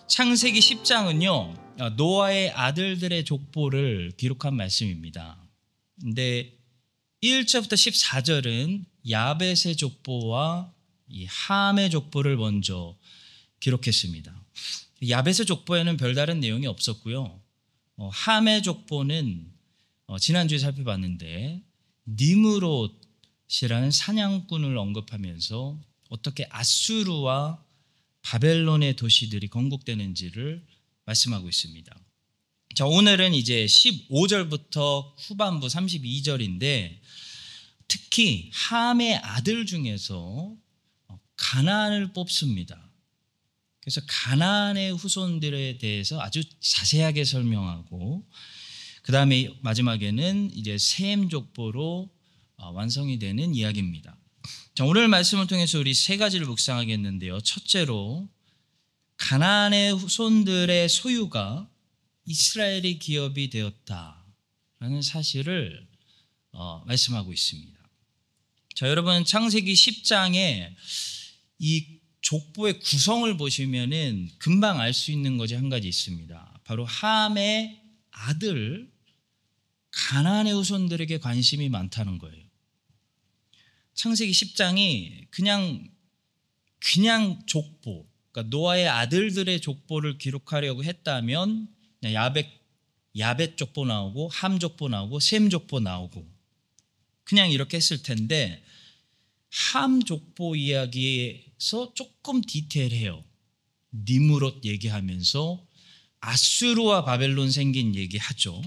창세기 10장은요, 노아의 아들들의 족보를 기록한 말씀입니다. 근데 1절부터 14절은 야벳의 족보와 이 함의 족보를 먼저 기록했습니다. 야벳의 족보에는 별다른 내용이 없었고요. 함의 족보는 지난주에 살펴봤는데 니므롯이라는 사냥꾼을 언급하면서 어떻게 아수르와 바벨론의 도시들이 건국되는지를 말씀하고 있습니다. 자, 오늘은 이제 15절부터 후반부 32절인데 특히 함의 아들 중에서 가나안을 뽑습니다. 그래서 가나안의 후손들에 대해서 아주 자세하게 설명하고 그 다음에 마지막에는 이제 셈 족보로 완성이 되는 이야기입니다. 자, 오늘 말씀을 통해서 우리 세 가지를 묵상하겠는데요. 첫째로 가나안의 후손들의 소유가 이스라엘의 기업이 되었다라는 사실을 말씀하고 있습니다. 자, 여러분 창세기 10장에 이 족보의 구성을 보시면은 금방 알 수 있는 것이 한 가지 있습니다. 바로 함의 아들 가나안의 후손들에게 관심이 많다는 거예요. 창세기 10장이 그냥 족보, 그러니까 노아의 아들들의 족보를 기록하려고 했다면 야벳 족보 나오고 함 족보 나오고 셈 족보 나오고 그냥 이렇게 했을 텐데 함 족보 이야기에서 조금 디테일해요. 니므롯 얘기하면서 아수르와 바벨론 생긴 얘기하죠.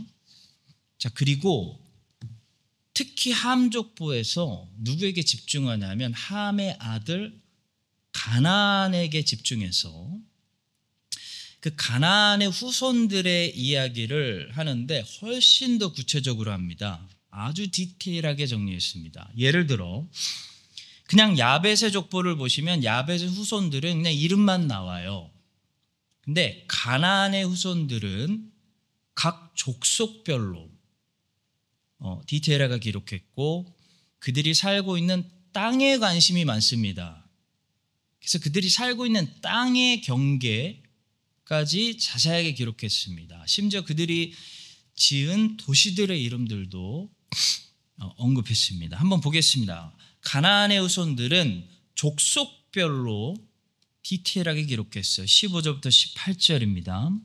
자, 그리고 특히 함 족보에서 누구에게 집중하냐면 함의 아들 가나안에게 집중해서 그 가나안의 후손들의 이야기를 하는데 훨씬 더 구체적으로 합니다. 아주 디테일하게 정리했습니다. 예를 들어 그냥 야벳의 족보를 보시면 야벳의 후손들은 그냥 이름만 나와요. 근데 가나안의 후손들은 각 족속별로 디테일하게 기록했고 그들이 살고 있는 땅에 관심이 많습니다. 그래서 그들이 살고 있는 땅의 경계까지 자세하게 기록했습니다. 심지어 그들이 지은 도시들의 이름들도 언급했습니다. 한번 보겠습니다. 가나안의 후손들은 족속별로 디테일하게 기록했어요. 15절부터 18절입니다.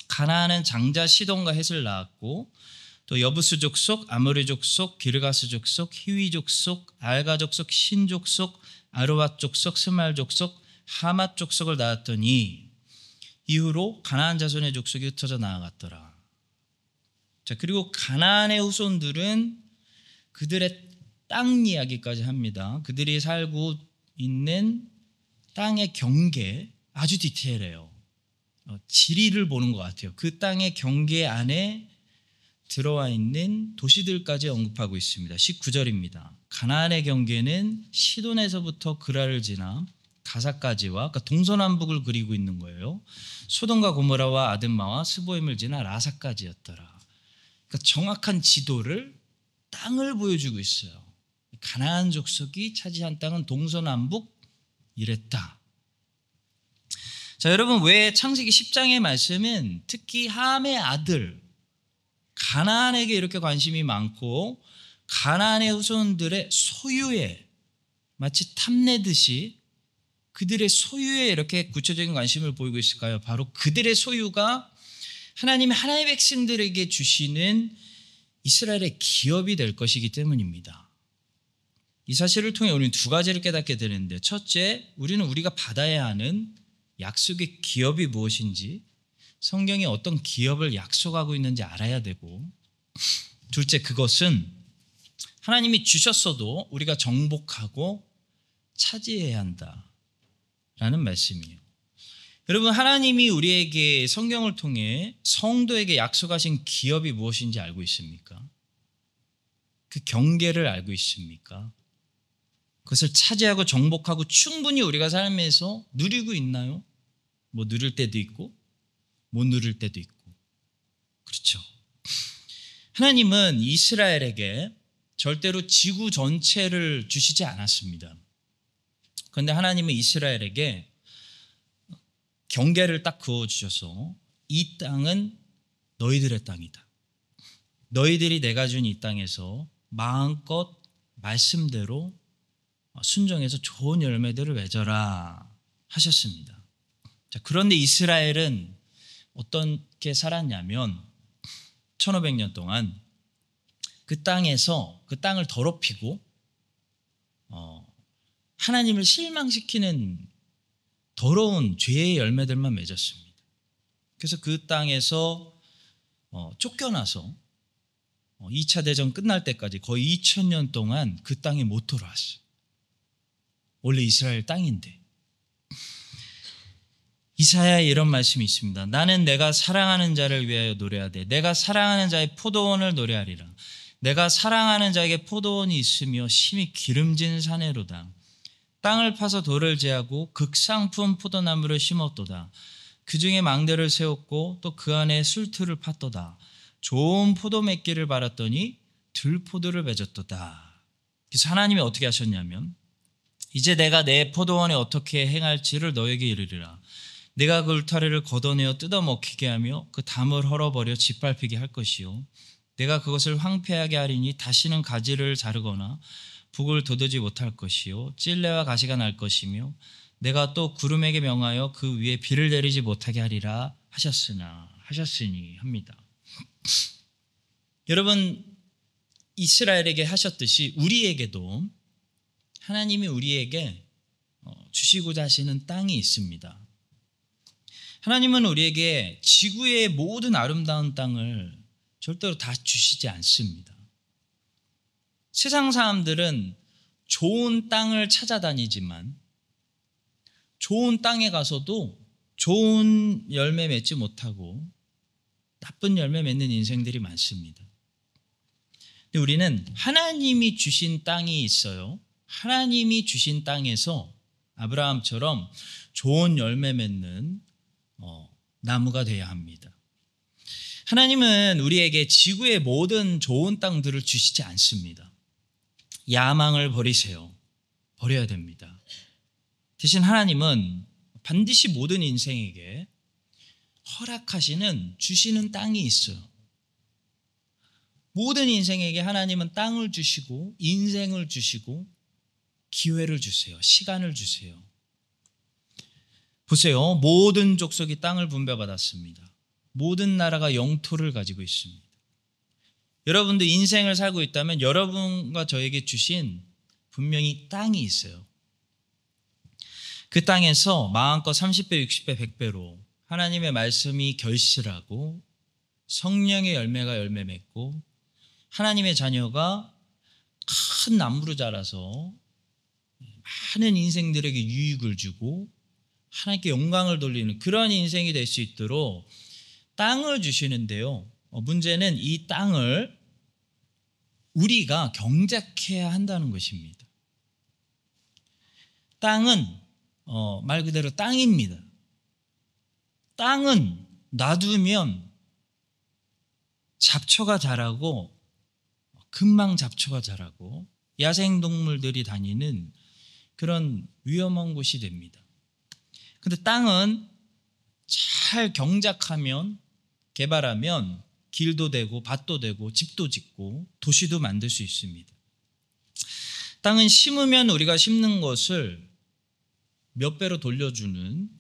가나안은 장자 시돈과 헷을 낳았고 또 여부스 족속, 아모리 족속, 기르가스 족속, 히위 족속, 알가 족속, 신 족속, 아르밧 족속, 스말 족속, 하맛 족속을 낳았더니 이후로 가나안 자손의 족속이 흩어져 나아갔더라. 자, 그리고 가나안의 후손들은 그들의 땅 이야기까지 합니다. 그들이 살고 있는 땅의 경계 아주 디테일해요. 지리를 보는 것 같아요. 그 땅의 경계 안에 들어와 있는 도시들까지 언급하고 있습니다. 19절입니다. 가나안의 경계는 시돈에서부터 그라를 지나 가사까지와 그러니까 동서남북을 그리고 있는 거예요. 소돔과 고모라와 아드마와 스보임을 지나 라사까지였더라. 그러니까 정확한 지도를 땅을 보여주고 있어요. 가나안 족속이 차지한 땅은 동서남북 이랬다. 자, 여러분 왜 창세기 10장의 말씀은 특히 함의 아들 가나안에게 이렇게 관심이 많고 가나안의 후손들의 소유에 마치 탐내듯이 그들의 소유에 이렇게 구체적인 관심을 보이고 있을까요? 바로 그들의 소유가 하나님의 백성들에게 주시는 이스라엘의 기업이 될 것이기 때문입니다. 이 사실을 통해 우리는 두 가지를 깨닫게 되는데 첫째, 우리는 우리가 받아야 하는 약속의 기업이 무엇인지 성경이 어떤 기업을 약속하고 있는지 알아야 되고 둘째, 그것은 하나님이 주셨어도 우리가 정복하고 차지해야 한다라는 말씀이에요. 여러분, 하나님이 우리에게 성경을 통해 성도에게 약속하신 기업이 무엇인지 알고 있습니까? 그 경계를 알고 있습니까? 그것을 차지하고 정복하고 충분히 우리가 삶에서 누리고 있나요? 뭐 누릴 때도 있고 못 누릴 때도 있고 그렇죠. 하나님은 이스라엘에게 절대로 지구 전체를 주시지 않았습니다. 그런데 하나님은 이스라엘에게 경계를 딱 그어주셔서 이 땅은 너희들의 땅이다. 너희들이 내가 준 이 땅에서 마음껏 말씀대로 순종해서 좋은 열매들을 맺어라 하셨습니다. 자, 그런데 이스라엘은 어떻게 살았냐면 1500년 동안 그 땅에서 그 땅을 더럽히고 하나님을 실망시키는 더러운 죄의 열매들만 맺었습니다. 그래서 그 땅에서 쫓겨나서 2차 대전 끝날 때까지 거의 2000년 동안 그 땅에 못 돌아왔어요. 원래 이스라엘 땅인데. 이사야에 이런 말씀이 있습니다. 나는 내가 사랑하는 자를 위하여 노래하되 내가 사랑하는 자의 포도원을 노래하리라. 내가 사랑하는 자에게 포도원이 있으며 심히 기름진 사내로다. 땅을 파서 돌을 제하고 극상품 포도나무를 심었도다. 그 중에 망대를 세웠고 또 그 안에 술틀을 팠도다. 좋은 포도 맺기를 바랐더니 들포도를 맺었도다. 그래서 하나님이 어떻게 하셨냐면 이제 내가 내 포도원에 어떻게 행할지를 너에게 이르리라. 내가 그 울타리를 걷어내어 뜯어먹히게 하며 그 담을 헐어버려 짓밟히게 할 것이요. 내가 그것을 황폐하게 하리니 다시는 가지를 자르거나 북을 돋우지 못할 것이요. 찔레와 가시가 날 것이며 내가 또 구름에게 명하여 그 위에 비를 내리지 못하게 하리라 하셨으니 합니다. 여러분, 이스라엘에게 하셨듯이 우리에게도 하나님이 우리에게 주시고자 하시는 땅이 있습니다. 하나님은 우리에게 지구의 모든 아름다운 땅을 절대로 다 주시지 않습니다. 세상 사람들은 좋은 땅을 찾아다니지만 좋은 땅에 가서도 좋은 열매 맺지 못하고 나쁜 열매 맺는 인생들이 많습니다. 근데 우리는 하나님이 주신 땅이 있어요. 하나님이 주신 땅에서 아브라함처럼 좋은 열매 맺는 나무가 되어야 합니다. 하나님은 우리에게 지구의 모든 좋은 땅들을 주시지 않습니다. 야망을 버리세요. 버려야 됩니다. 대신 하나님은 반드시 모든 인생에게 허락하시는 주시는 땅이 있어요. 모든 인생에게 하나님은 땅을 주시고 인생을 주시고 기회를 주세요. 시간을 주세요. 보세요. 모든 족속이 땅을 분배받았습니다. 모든 나라가 영토를 가지고 있습니다. 여러분도 인생을 살고 있다면 여러분과 저에게 주신 분명히 땅이 있어요. 그 땅에서 마음껏 30배, 60배, 100배로 하나님의 말씀이 결실하고 성령의 열매가 열매 맺고 하나님의 자녀가 큰 나무로 자라서 많은 인생들에게 유익을 주고 하나님께 영광을 돌리는 그런 인생이 될 수 있도록 땅을 주시는데요. 문제는 이 땅을 우리가 경작해야 한다는 것입니다. 땅은 말 그대로 땅입니다. 땅은 놔두면 잡초가 자라고 금방 잡초가 자라고 야생동물들이 다니는 그런 위험한 곳이 됩니다. 그런데 땅은 잘 경작하면 개발하면 길도 되고 밭도 되고 집도 짓고 도시도 만들 수 있습니다. 땅은 심으면 우리가 심는 것을 몇 배로 돌려주는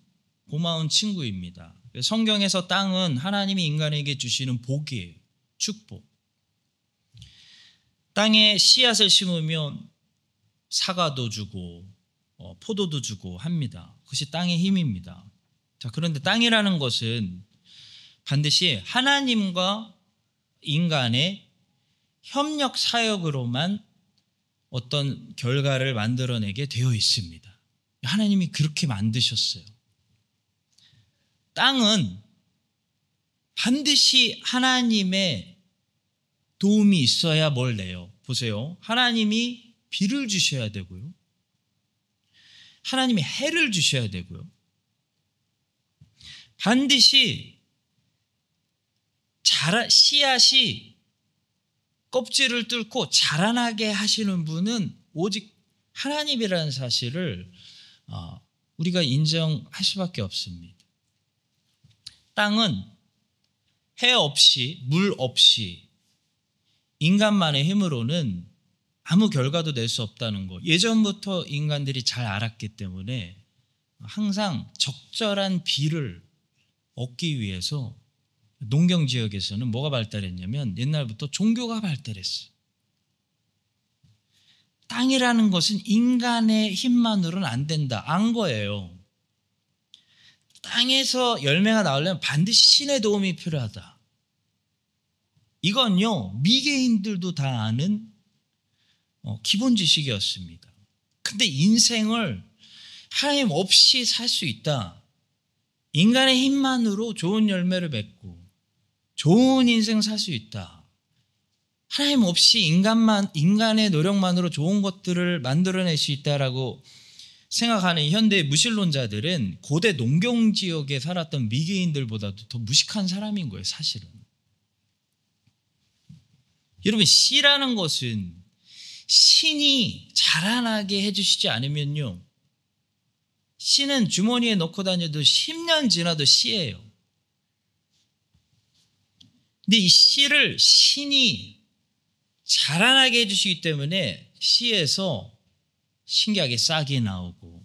고마운 친구입니다. 성경에서 땅은 하나님이 인간에게 주시는 복이에요. 축복. 땅에 씨앗을 심으면 사과도 주고 포도도 주고 합니다. 그것이 땅의 힘입니다. 자, 그런데 땅이라는 것은 반드시 하나님과 인간의 협력 사역으로만 어떤 결과를 만들어내게 되어 있습니다. 하나님이 그렇게 만드셨어요. 땅은 반드시 하나님의 도움이 있어야 뭘 내요. 보세요. 하나님이 비를 주셔야 되고요. 하나님이 해를 주셔야 되고요. 반드시 씨앗이 껍질을 뚫고 자라나게 하시는 분은 오직 하나님이라는 사실을 우리가 인정할 수밖에 없습니다. 땅은 해 없이 물 없이 인간만의 힘으로는 아무 결과도 낼 수 없다는 것, 예전부터 인간들이 잘 알았기 때문에 항상 적절한 비를 얻기 위해서 농경 지역에서는 뭐가 발달했냐면 옛날부터 종교가 발달했어요. 땅이라는 것은 인간의 힘만으로는 안 된다, 안 거예요. 땅에서 열매가 나오려면 반드시 신의 도움이 필요하다. 이건요, 미개인들도 다 아는 기본 지식이었습니다. 근데 인생을 하나님 없이 살 수 있다. 인간의 힘만으로 좋은 열매를 맺고 좋은 인생 살 수 있다. 하나님 없이 인간의 노력만으로 좋은 것들을 만들어낼 수 있다라고 생각하는 현대 무신론자들은 고대 농경 지역에 살았던 미개인들보다도 더 무식한 사람인 거예요, 사실은. 여러분, 씨라는 것은 신이 자라나게 해주시지 않으면요, 씨는 주머니에 넣고 다녀도 10년 지나도 씨예요. 근데 이 씨를 신이 자라나게 해주시기 때문에 씨에서 신기하게 싹이 나오고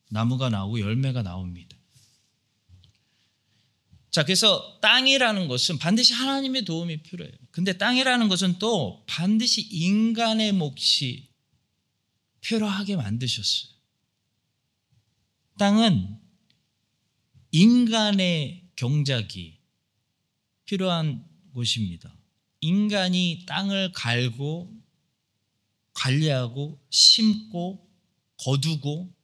나무가 나오고 열매가 나옵니다. 자, 그래서 땅이라는 것은 반드시 하나님의 도움이 필요해요. 근데 땅이라는 것은 또 반드시 인간의 몫이 필요하게 만드셨어요. 땅은 인간의 경작이 필요한 곳입니다. 인간이 땅을 갈고 관리하고 심고 거두고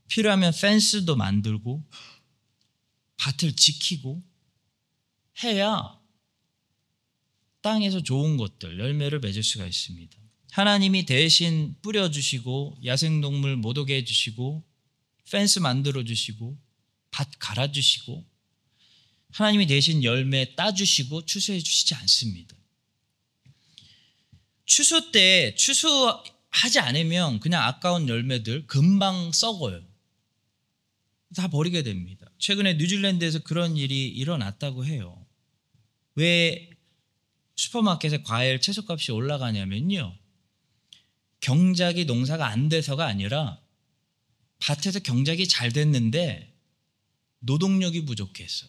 필요하면 펜스도 만들고 밭을 지키고 해야 땅에서 좋은 것들, 열매를 맺을 수가 있습니다. 하나님이 대신 뿌려주시고 야생동물 못 오게 해주시고 펜스 만들어주시고 밭 갈아주시고 하나님이 대신 열매 따주시고 추수해 주시지 않습니다. 추수 때 추수하지 않으면 그냥 아까운 열매들 금방 썩어요. 다 버리게 됩니다. 최근에 뉴질랜드에서 그런 일이 일어났다고 해요. 왜 슈퍼마켓에 과일, 채소값이 올라가냐면요, 경작이 농사가 안 돼서가 아니라 밭에서 경작이 잘 됐는데 노동력이 부족해서,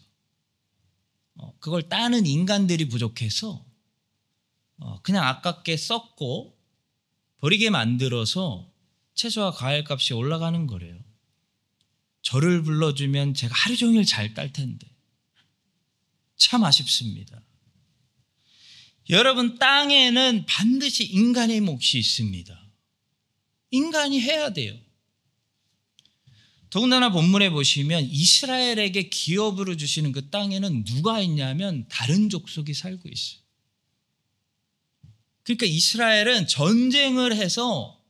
그걸 따는 인간들이 부족해서 그냥 아깝게 썩고 버리게 만들어서 채소와 과일 값이 올라가는 거래요. 저를 불러주면 제가 하루 종일 잘 딸 텐데 참 아쉽습니다. 여러분, 땅에는 반드시 인간의 몫이 있습니다. 인간이 해야 돼요. 더군다나 본문에 보시면 이스라엘에게 기업으로 주시는 그 땅에는 누가 있냐면 다른 족속이 살고 있어요. 그러니까 이스라엘은 전쟁을 해서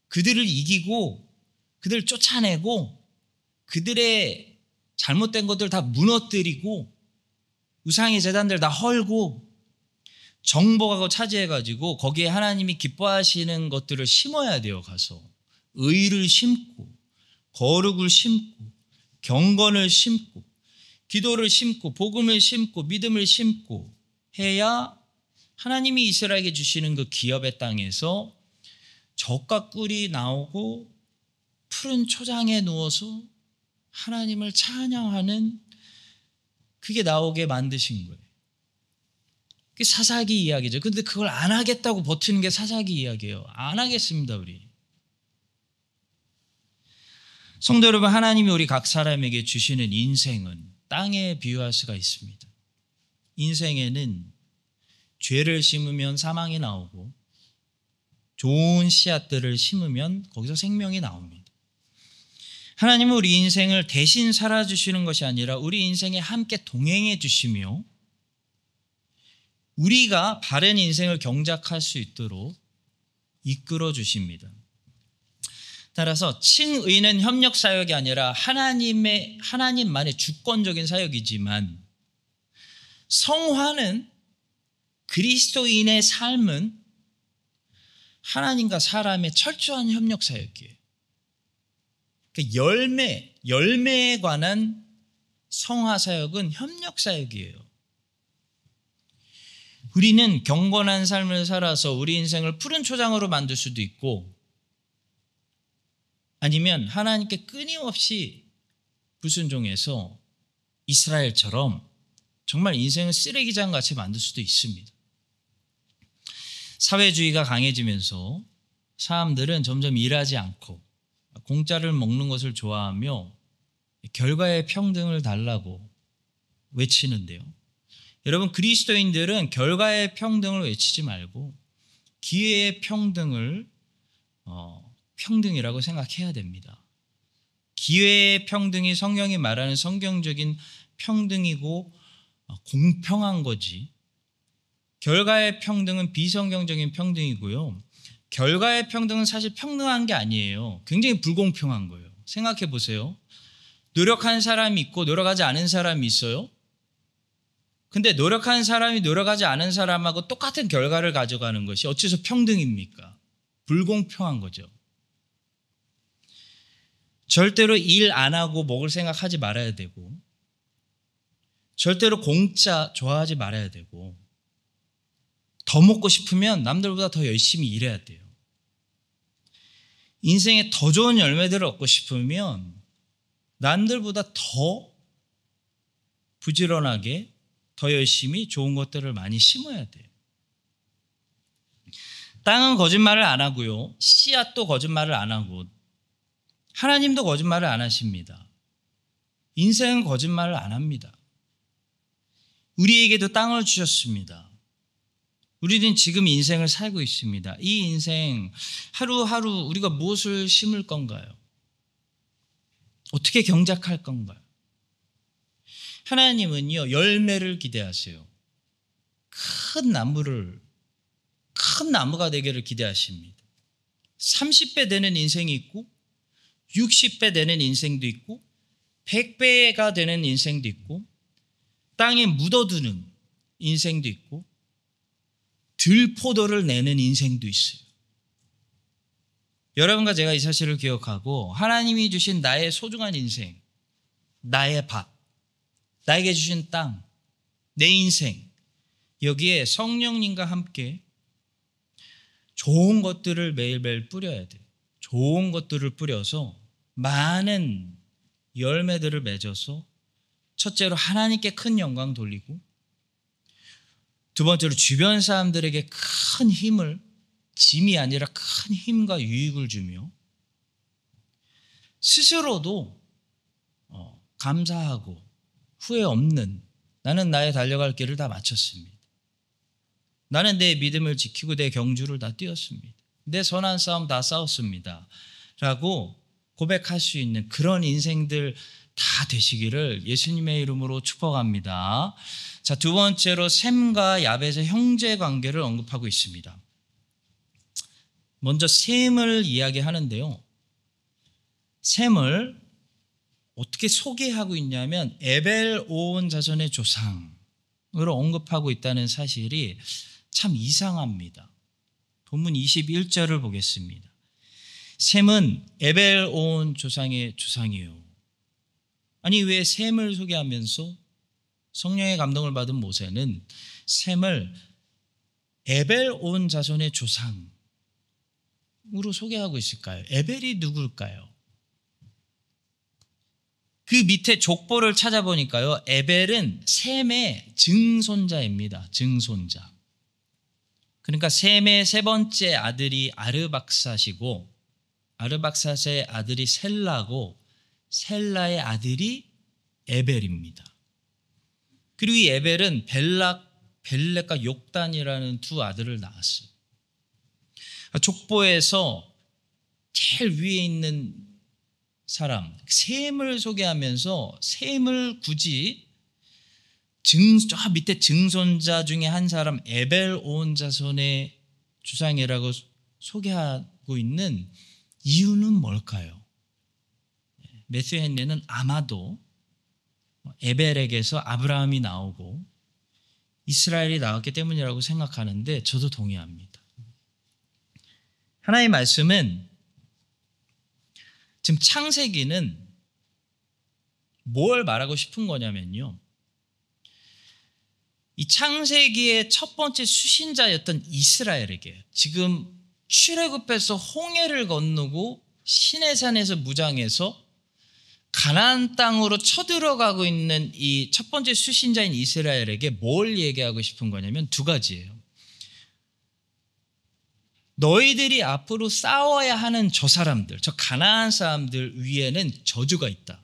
그들을 이기고 그들을 쫓아내고 그들의 잘못된 것들 다 무너뜨리고 우상의 제단들 다 헐고 정복하고 차지해가지고 거기에 하나님이 기뻐하시는 것들을 심어야 돼요. 가서 의를 심고 거룩을 심고 경건을 심고 기도를 심고 복음을 심고 믿음을 심고 해야 하나님이 이스라엘에게 주시는 그 기업의 땅에서 젖과 꿀이 나오고 푸른 초장에 누워서 하나님을 찬양하는 그게 나오게 만드신 거예요. 그게 사사기 이야기죠. 근데 그걸 안 하겠다고 버티는 게 사사기 이야기예요. 안 하겠습니다, 우리. 성도 여러분, 하나님이 우리 각 사람에게 주시는 인생은 땅에 비유할 수가 있습니다. 인생에는 죄를 심으면 사망이 나오고 좋은 씨앗들을 심으면 거기서 생명이 나옵니다. 하나님은 우리 인생을 대신 살아주시는 것이 아니라 우리 인생에 함께 동행해 주시며 우리가 바른 인생을 경작할 수 있도록 이끌어 주십니다. 따라서 칭의는 협력 사역이 아니라 하나님만의 주권적인 사역이지만 성화는 그리스도인의 삶은 하나님과 사람의 철저한 협력 사역이에요. 그러니까 열매에 관한 성화 사역은 협력 사역이에요. 우리는 경건한 삶을 살아서 우리 인생을 푸른 초장으로 만들 수도 있고, 아니면 하나님께 끊임없이 불순종해서 이스라엘처럼 정말 인생을 쓰레기장 같이 만들 수도 있습니다. 사회주의가 강해지면서 사람들은 점점 일하지 않고 공짜를 먹는 것을 좋아하며 결과의 평등을 달라고 외치는데요. 여러분, 그리스도인들은 결과의 평등을 외치지 말고 기회의 평등을 평등이라고 생각해야 됩니다. 기회의 평등이 성경이 말하는 성경적인 평등이고 공평한 거지, 결과의 평등은 비성경적인 평등이고요. 결과의 평등은 사실 평등한 게 아니에요. 굉장히 불공평한 거예요. 생각해 보세요. 노력한 사람이 있고 노력하지 않은 사람이 있어요. 근데 노력한 사람이 노력하지 않은 사람하고 똑같은 결과를 가져가는 것이 어째서 평등입니까? 불공평한 거죠. 절대로 일 안 하고 먹을 생각하지 말아야 되고, 절대로 공짜 좋아하지 말아야 되고, 더 먹고 싶으면 남들보다 더 열심히 일해야 돼요. 인생에 더 좋은 열매들을 얻고 싶으면 남들보다 더 부지런하게, 더 열심히 좋은 것들을 많이 심어야 돼요. 땅은 거짓말을 안 하고요. 씨앗도 거짓말을 안 하고, 하나님도 거짓말을 안 하십니다. 인생은 거짓말을 안 합니다. 우리에게도 땅을 주셨습니다. 우리는 지금 인생을 살고 있습니다. 이 인생 하루하루 우리가 무엇을 심을 건가요? 어떻게 경작할 건가요? 하나님은요, 열매를 기대하세요. 큰 나무가 되기를 기대하십니다. 30배 되는 인생이 있고 60배 되는 인생도 있고 100배가 되는 인생도 있고 땅에 묻어두는 인생도 있고 들포도를 내는 인생도 있어요. 여러분과 제가 이 사실을 기억하고 하나님이 주신 나의 소중한 인생, 나의 밥, 나에게 주신 땅, 내 인생, 여기에 성령님과 함께 좋은 것들을 매일매일 뿌려야 돼요. 좋은 것들을 뿌려서 많은 열매들을 맺어서 첫째로 하나님께 큰 영광 돌리고, 두 번째로 주변 사람들에게 큰 힘을, 짐이 아니라 큰 힘과 유익을 주며, 스스로도 감사하고 후회 없는, 나는 나의 달려갈 길을 다 마쳤습니다. 나는 내 믿음을 지키고 내 경주를 다 뛰었습니다. 내 선한 싸움 다 싸웠습니다. 라고 고백할 수 있는 그런 인생들 다 되시기를 예수님의 이름으로 축복합니다. 자, 두 번째로 셈과 야벳의 형제 관계를 언급하고 있습니다. 먼저 셈을 이야기하는데요. 셈을 어떻게 소개하고 있냐면 에벨 온 자손의 조상으로 언급하고 있다는 사실이 참 이상합니다. 본문 21절을 보겠습니다. 셈은 에벨 온 조상의 조상이에요. 아니, 왜 셈을 소개하면서 성령의 감동을 받은 모세는 셈을 에벨 온 자손의 조상으로 소개하고 있을까요? 에벨이 누굴까요? 그 밑에 족보를 찾아보니까요, 에벨은 셈의 증손자입니다. 증손자. 그러니까 셈의 세 번째 아들이 아르박삿이고, 아르박삿의 아들이 셀라고, 셀라의 아들이 에벨입니다. 그리고 이 에벨은 벨렉과 욕단이라는 두 아들을 낳았어요. 족보에서 제일 위에 있는 사람, 셈을 소개하면서 셈을 굳이 저 밑에 증손자 중에 한 사람 에벨 온 자손의 주상이라고 소개하고 있는 이유는 뭘까요? 매튜 헨리는 아마도 에벨에게서 아브라함이 나오고 이스라엘이 나왔기 때문이라고 생각하는데 저도 동의합니다. 하나님의 말씀은 지금 창세기는 뭘 말하고 싶은 거냐면요. 이 창세기의 첫 번째 수신자였던 이스라엘에게 지금 출애굽해서 홍해를 건너고 시내산에서 무장해서 가나안 땅으로 쳐들어가고 있는 이 첫 번째 수신자인 이스라엘에게 뭘 얘기하고 싶은 거냐면 두 가지예요. 너희들이 앞으로 싸워야 하는 저 사람들, 저 가나안 사람들 위에는 저주가 있다.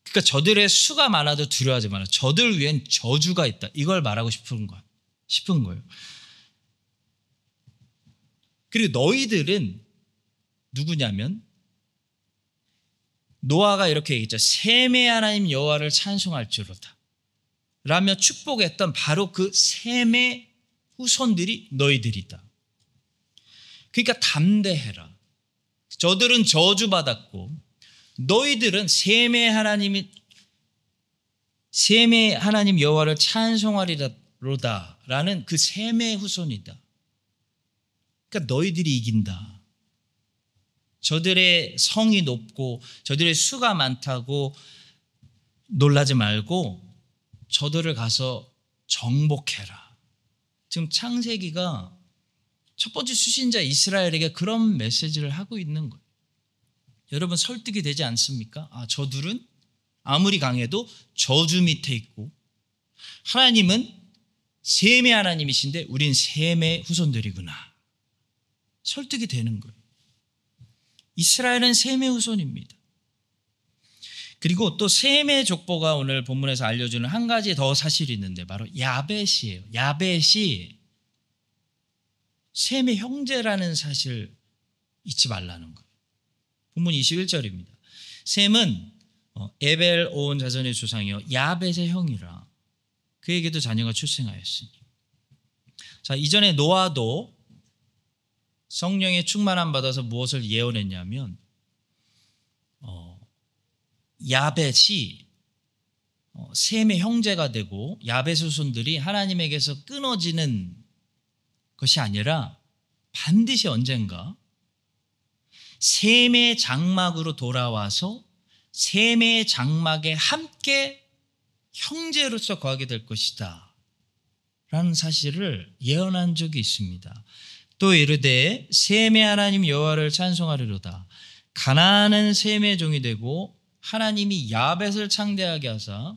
그러니까 저들의 수가 많아도 두려워하지 마라. 저들 위엔 저주가 있다. 이걸 말하고 싶은 거예요. 그리고 너희들은 누구냐면 노아가 이렇게 얘기했죠. 셈의 하나님 여호와를 찬송할지로다 라며 축복했던 바로 그 셈의 후손들이 너희들이다. 그러니까 담대해라. 저들은 저주받았고 너희들은 셈의 하나님 여호와를 찬송하리로다 라는 그 셈의 후손이다. 그러니까 너희들이 이긴다. 저들의 성이 높고 저들의 수가 많다고 놀라지 말고 저들을 가서 정복해라. 지금 창세기가 첫 번째 수신자 이스라엘에게 그런 메시지를 하고 있는 거예요. 여러분 설득이 되지 않습니까? 저들은 아무리 강해도 저주 밑에 있고 하나님은 셈의 하나님이신데 우린 셈의 후손들이구나. 설득이 되는 거예요. 이스라엘은 셈의 후손입니다. 그리고 또 셈의 족보가 오늘 본문에서 알려주는 한 가지 더 사실이 있는데 바로 야벳이에요. 야벳이 셈의 형제라는 사실 잊지 말라는 거예요. 본문 21절입니다. 셈은 에벨 온 자손의 조상이요 야벳의 형이라 그에게도 자녀가 출생하였으니. 자, 이전에 노아도 성령의 충만함 받아서 무엇을 예언했냐면 야벳이 셈의 형제가 되고 야벳 후손들이 하나님에게서 끊어지는 것이 아니라 반드시 언젠가 셈의 장막으로 돌아와서 셈의 장막에 함께 형제로서 거하게 될 것이다 라는 사실을 예언한 적이 있습니다. 또 이르되 셈의 하나님 여호와를 찬송하리로다. 가나안은 셈의 종이 되고 하나님이 야벳을 창대하게 하사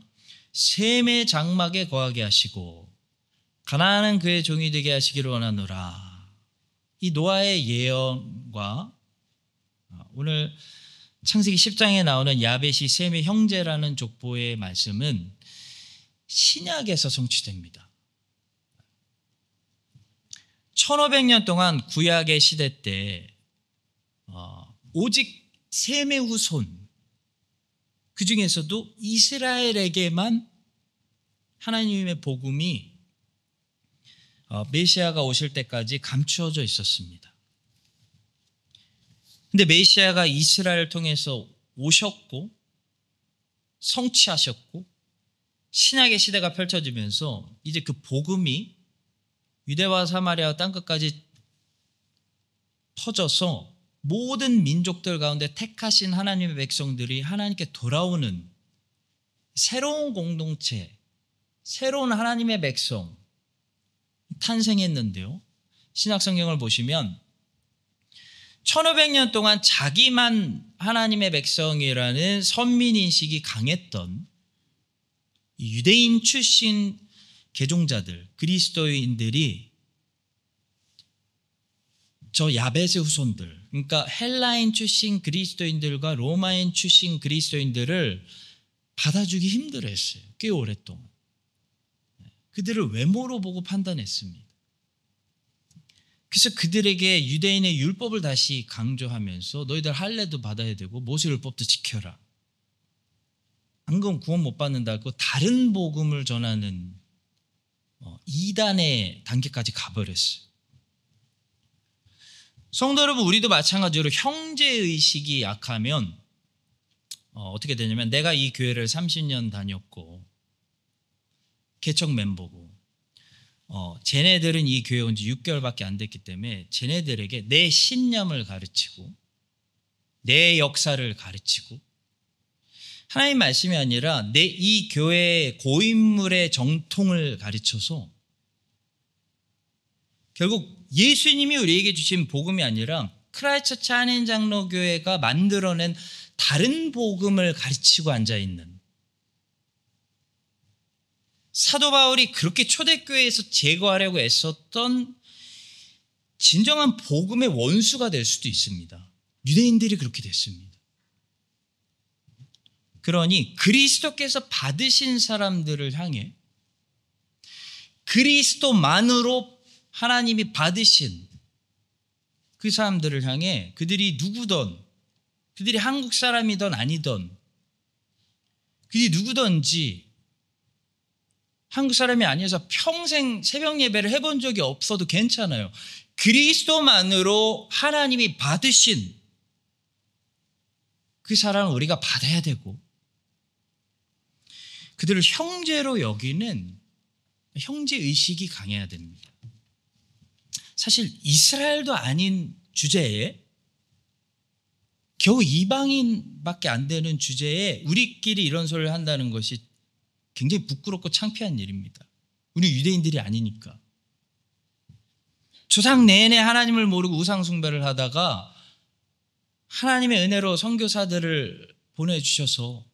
셈의 장막에 거하게 하시고 가나안은 그의 종이 되게 하시기를 원하노라. 이 노아의 예언과 오늘 창세기 10장에 나오는 야벳이 셈의 형제라는 족보의 말씀은 신약에서 성취됩니다. 1500년 동안 구약의 시대 때 오직 셈의 후손 그 중에서도 이스라엘에게만 하나님의 복음이 메시아가 오실 때까지 감추어져 있었습니다. 근데 메시아가 이스라엘을 통해서 오셨고 성취하셨고 신약의 시대가 펼쳐지면서 이제 그 복음이 유대와 사마리아 땅끝까지 퍼져서 모든 민족들 가운데 택하신 하나님의 백성들이 하나님께 돌아오는 새로운 공동체, 새로운 하나님의 백성 탄생했는데요. 신약 성경을 보시면 1500년 동안 자기만 하나님의 백성이라는 선민인식이 강했던 유대인 출신 개종자들, 그리스도인들이 저 야벳의 후손들, 그러니까 헬라인 출신 그리스도인들과 로마인 출신 그리스도인들을 받아주기 힘들어했어요. 꽤 오랫동안. 그들을 외모로 보고 판단했습니다. 그래서 그들에게 유대인의 율법을 다시 강조하면서 너희들 할례도 받아야 되고 모세율법도 지켜라. 안 그러면 구원 못 받는다고 다른 복음을 전하는 이단의 단계까지 가버렸어요. 성도 여러분, 우리도 마찬가지로 형제의식이 약하면 어떻게 되냐면 내가 이 교회를 30년 다녔고 개척 멤버고 쟤네들은 이 교회 온 지 6개월밖에 안 됐기 때문에 쟤네들에게 내 신념을 가르치고 내 역사를 가르치고 하나님 말씀이 아니라 내 이 교회의 고인물의 정통을 가르쳐서 결국 예수님이 우리에게 주신 복음이 아니라 크라이스트처치 한인장로교회가 만들어낸 다른 복음을 가르치고 앉아있는 사도 바울이 그렇게 초대교회에서 제거하려고 애썼던 진정한 복음의 원수가 될 수도 있습니다. 유대인들이 그렇게 됐습니다. 그러니 그리스도께서 받으신 사람들을 향해 그리스도만으로 하나님이 받으신 그 사람들을 향해 그들이 누구든 그들이 한국 사람이든 아니든 그들이 누구든지 한국 사람이 아니어서 평생 새벽 예배를 해본 적이 없어도 괜찮아요. 그리스도만으로 하나님이 받으신 그 사람을 우리가 받아야 되고 그들을 형제로 여기는 형제의식이 강해야 됩니다. 사실 이스라엘도 아닌 주제에 겨우 이방인밖에 안 되는 주제에 우리끼리 이런 소리를 한다는 것이 굉장히 부끄럽고 창피한 일입니다. 우리 유대인들이 아니니까. 조상 내내 하나님을 모르고 우상 숭배를 하다가 하나님의 은혜로 선교사들을 보내주셔서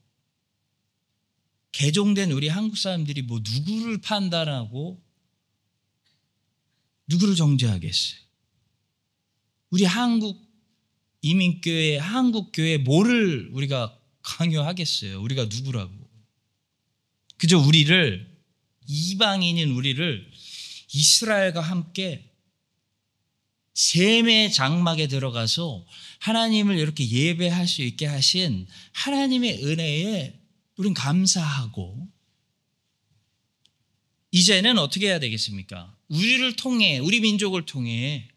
개종된 우리 한국 사람들이 뭐 누구를 판단하고 누구를 정죄하겠어요? 우리 한국 이민교회, 한국교회 뭐를 우리가 강요하겠어요? 우리가 누구라고? 그저 우리를 이방인인 우리를 이스라엘과 함께 셈의 장막에 들어가서 하나님을 이렇게 예배할 수 있게 하신 하나님의 은혜에 우린 감사하고 이제는 어떻게 해야 되겠습니까? 우리를 통해 우리 민족을 통해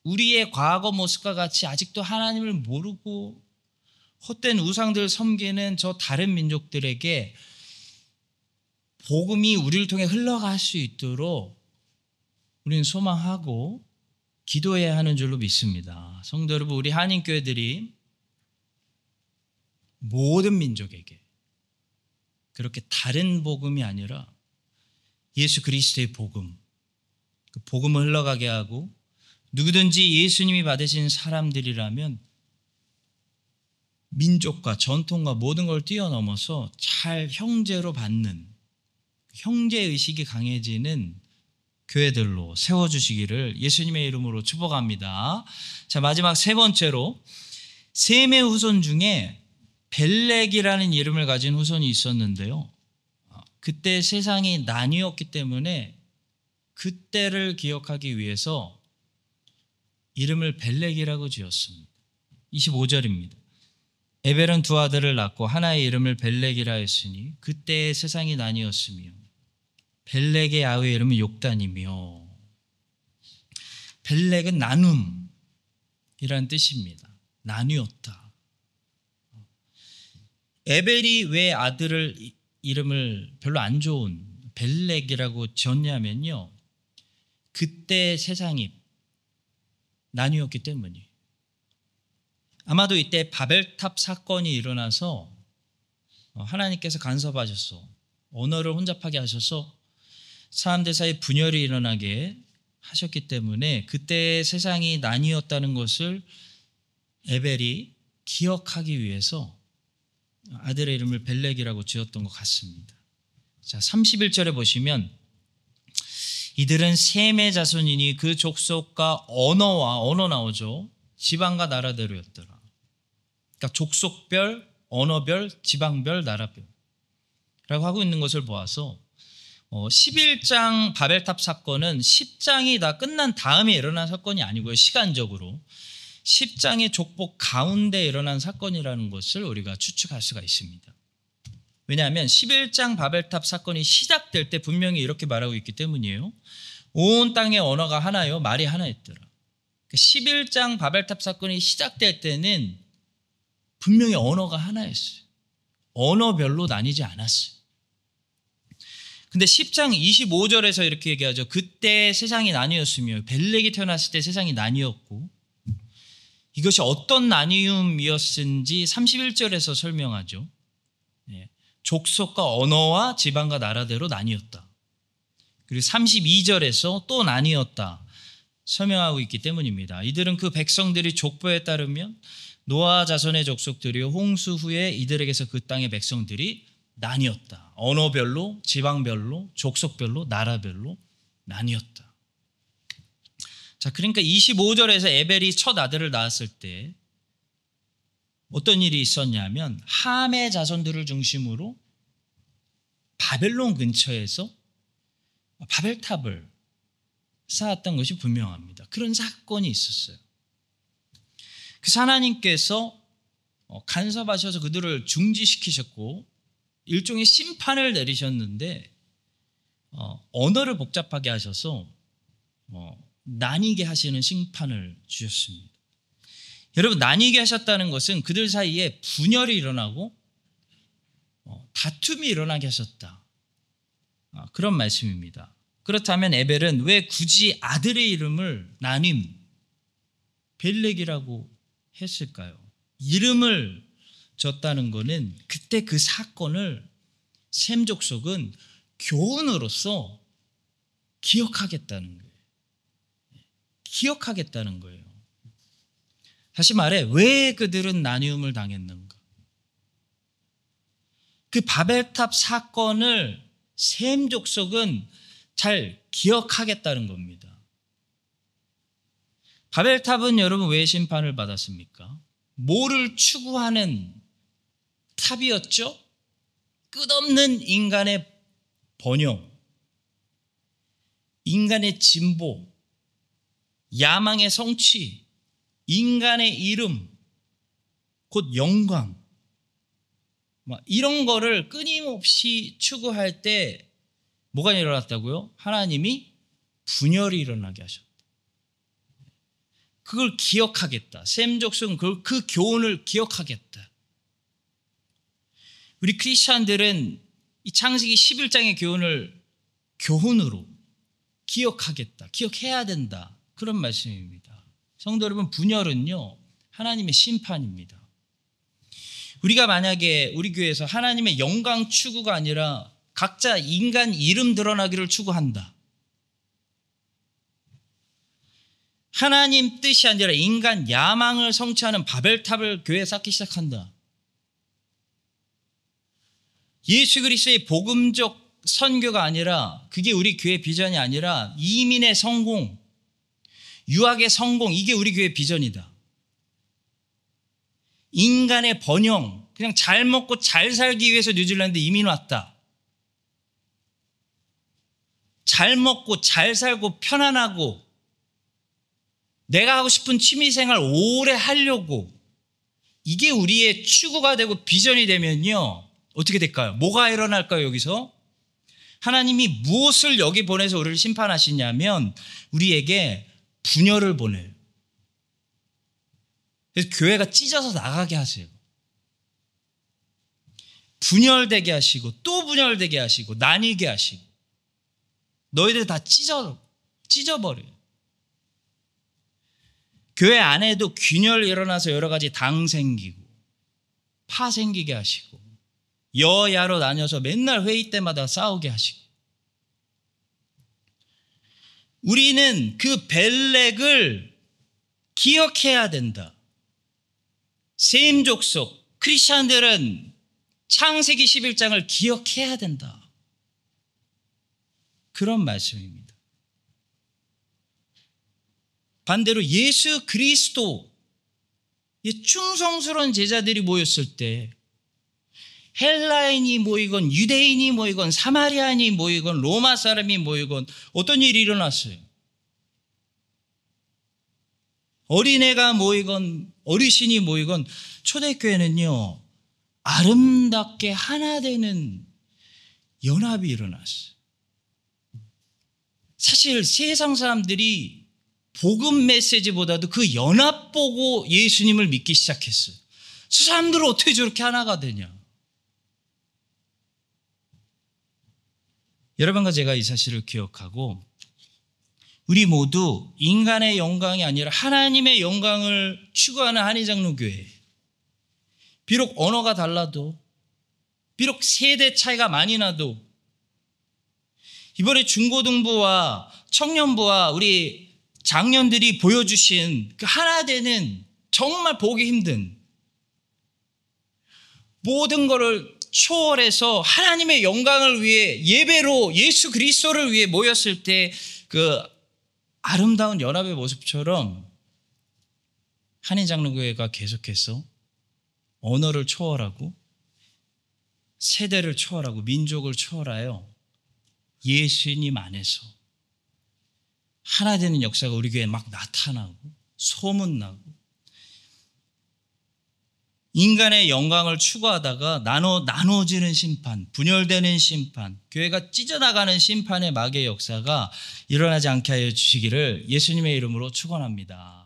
우리의 과거 모습과 같이 아직도 하나님을 모르고 헛된 우상들 섬기는 저 다른 민족들에게 복음이 우리를 통해 흘러갈 수 있도록 우리는 소망하고 기도해야 하는 줄로 믿습니다. 성도 여러분, 우리 한인교회들이 모든 민족에게 그렇게 다른 복음이 아니라 예수 그리스도의 복음, 그 복음을 흘러가게 하고 누구든지 예수님이 받으신 사람들이라면 민족과 전통과 모든 걸 뛰어넘어서 잘 형제로 받는 형제의식이 강해지는 교회들로 세워주시기를 예수님의 이름으로 축복합니다. 자, 마지막 세 번째로 셈의 후손 중에 벨렉이라는 이름을 가진 후손이 있었는데요. 그때 세상이 나뉘었기 때문에 그때를 기억하기 위해서 이름을 벨렉이라고 지었습니다. 25절입니다. 에벨은 두 아들을 낳고 하나의 이름을 벨렉이라 했으니 그때의 세상이 나뉘었으며 벨렉의 아우의 이름은 욕단이며 벨렉은 나눔이라는 뜻입니다. 나뉘었다. 에벨이 왜 아들을 이름을 별로 안 좋은 벨렉이라고 지었냐면요. 그때 세상이 나뉘었기 때문이에요. 아마도 이때 바벨탑 사건이 일어나서 하나님께서 간섭하셔서 언어를 혼잡하게 하셔서 사람들 사이에 분열이 일어나게 하셨기 때문에 그때 세상이 나뉘었다는 것을 에벨이 기억하기 위해서 아들의 이름을 벨렉이라고 지었던 것 같습니다. 자, 31절에 보시면 이들은 셈의 자손이니 그 족속과 언어 나오죠. 지방과 나라대로였더라. 그러니까 족속별, 언어별, 지방별, 나라별 라고 하고 있는 것을 보아서 11장 바벨탑 사건은 10장이 다 끝난 다음에 일어난 사건이 아니고요. 시간적으로 10장의 족보 가운데 일어난 사건이라는 것을 우리가 추측할 수가 있습니다. 왜냐하면 11장 바벨탑 사건이 시작될 때 분명히 이렇게 말하고 있기 때문이에요. 온 땅의 언어가 하나요, 말이 하나였더라. 11장 바벨탑 사건이 시작될 때는 분명히 언어가 하나였어요. 언어별로 나뉘지 않았어요. 근데 10장 25절에서 이렇게 얘기하죠. 그때 세상이 나뉘었으며 벨렉이 태어났을 때 세상이 나뉘었고 이것이 어떤 나뉘음이었는지 31절에서 설명하죠. 족속과 언어와 지방과 나라대로 나뉘었다. 그리고 32절에서 또 나뉘었다 설명하고 있기 때문입니다. 이들은 그 백성들이 족보에 따르면 노아 자손의 족속들이 홍수 후에 이들에게서 그 땅의 백성들이 나뉘었다. 언어별로, 지방별로, 족속별로, 나라별로 나뉘었다. 자, 그러니까 25절에서 에벨이 첫 아들을 낳았을 때 어떤 일이 있었냐면 함의 자손들을 중심으로 바벨론 근처에서 바벨탑을 쌓았던 것이 분명합니다. 그런 사건이 있었어요. 그래서 하나님께서 간섭하셔서 그들을 중지시키셨고 일종의 심판을 내리셨는데 언어를 복잡하게 하셔서 나뉘게 하시는 심판을 주셨습니다. 여러분, 나뉘게 하셨다는 것은 그들 사이에 분열이 일어나고 다툼이 일어나게 하셨다. 그런 말씀입니다. 그렇다면 에벨은 왜 굳이 아들의 이름을 나님, 벨렉이라고 했을까요? 이름을 줬다는 것은 그때 그 사건을 셈 족속은 교훈으로서 기억하겠다는 거예요. 기억하겠다는 거예요. 다시 말해, 왜 그들은 나뉘음을 당했는가? 그 바벨탑 사건을 셈 족속은 잘 기억하겠다는 겁니다. 바벨탑은 여러분 왜 심판을 받았습니까? 뭐를 추구하는 탑이었죠? 끝없는 인간의 번영, 인간의 진보, 야망의 성취, 인간의 이름, 곧 영광, 이런 거를 끊임없이 추구할 때 뭐가 일어났다고요? 하나님이 분열이 일어나게 하셨다. 그걸 기억하겠다. 셈 족속은 그 교훈을 기억하겠다. 우리 크리스찬들은 이 창세기 11장의 교훈을 교훈으로 기억하겠다. 기억해야 된다. 그런 말씀입니다. 성도 여러분, 분열은요 하나님의 심판입니다. 우리가 만약에 우리 교회에서 하나님의 영광 추구가 아니라 각자 인간 이름 드러나기를 추구한다. 하나님 뜻이 아니라 인간 야망을 성취하는 바벨탑을 교회에 쌓기 시작한다. 예수 그리스도의 복음적 선교가 아니라, 그게 우리 교회 비전이 아니라 이민의 성공, 유학의 성공, 이게 우리 교회 비전이다. 인간의 번영, 그냥 잘 먹고 잘 살기 위해서 뉴질랜드 이민 왔다. 잘 먹고 잘 살고 편안하고 내가 하고 싶은 취미생활 오래 하려고, 이게 우리의 추구가 되고 비전이 되면요 어떻게 될까요? 뭐가 일어날까요? 여기서 하나님이 무엇을 여기 보내서 우리를 심판하시냐면 우리에게 분열을 보내요. 그래서 교회가 찢어서 나가게 하세요. 분열되게 하시고 또 분열되게 하시고 나뉘게 하시고 너희들 다 찢어버려요. 교회 안에도 균열 일어나서 여러 가지 당 생기고 파 생기게 하시고 여야로 나뉘어서 맨날 회의 때마다 싸우게 하시고, 우리는 그 벨렉을 기억해야 된다. 셈 족속 크리스천들은 창세기 11장을 기억해야 된다. 그런 말씀입니다. 반대로 예수 그리스도의 충성스러운 제자들이 모였을 때 헬라인이 모이건 유대인이 모이건 사마리아인이 모이건 로마 사람이 모이건 어떤 일이 일어났어요. 어린애가 모이건 어르신이 모이건 초대교회는요 아름답게 하나 되는 연합이 일어났어요. 사실 세상 사람들이 복음 메시지보다도 그 연합 보고 예수님을 믿기 시작했어요. 저 사람들은 어떻게 저렇게 하나가 되냐. 여러분과 제가 이 사실을 기억하고 우리 모두 인간의 영광이 아니라 하나님의 영광을 추구하는 한의장로교회. 비록 언어가 달라도, 비록 세대 차이가 많이 나도, 이번에 중고등부와 청년부와 우리 장년들이 보여주신 그 하나 되는 정말 보기 힘든 모든 것을 초월해서 하나님의 영광을 위해 예배로 예수 그리스도를 위해 모였을 때 그 아름다운 연합의 모습처럼 한인장로교회가 계속해서 언어를 초월하고 세대를 초월하고 민족을 초월하여 예수님 안에서 하나 되는 역사가 우리 교회에 막 나타나고 소문나고, 인간의 영광을 추구하다가 나눠지는 심판, 분열되는 심판, 교회가 찢어나가는 심판의 마귀의 역사가 일어나지 않게 하여 주시기를 예수님의 이름으로 축원합니다.